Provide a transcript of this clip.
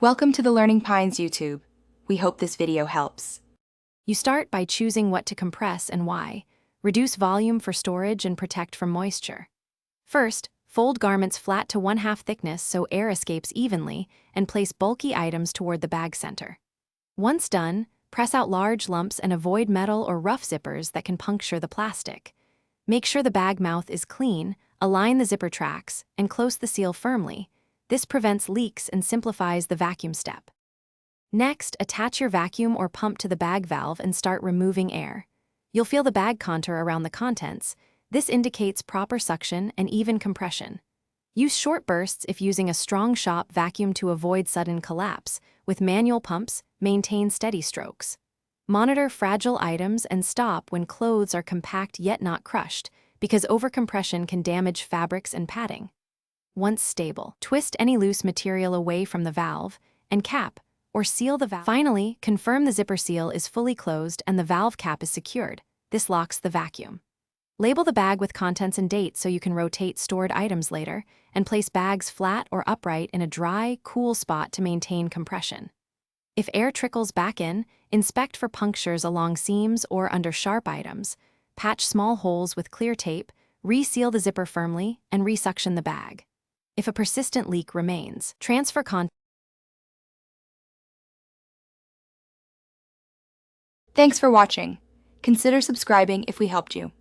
Welcome to the Learning Pines YouTube. We hope this video helps. You start by choosing what to compress and why. Reduce volume for storage and protect from moisture. First, fold garments flat to 1/2 thickness so air escapes evenly, and place bulky items toward the bag center. Once done, press out large lumps and avoid metal or rough zippers that can puncture the plastic. Make sure the bag mouth is clean, align the zipper tracks, and close the seal firmly. This prevents leaks and simplifies the vacuum step. Next, attach your vacuum or pump to the bag valve and start removing air. You'll feel the bag contour around the contents. This indicates proper suction and even compression. Use short bursts if using a strong shop vacuum to avoid sudden collapse. With manual pumps, maintain steady strokes. Monitor fragile items and stop when clothes are compact yet not crushed, because overcompression can damage fabrics and padding. Once stable, twist any loose material away from the valve and cap or seal the valve. Finally, confirm the zipper seal is fully closed and the valve cap is secured. This locks the vacuum. Label the bag with contents and date so you can rotate stored items later, and place bags flat or upright in a dry, cool spot to maintain compression. If air trickles back in, inspect for punctures along seams or under sharp items. Patch small holes with clear tape, reseal the zipper firmly, and resuction the bag. If a persistent leak remains, transfer contents. Thanks for watching. Consider subscribing if we helped you.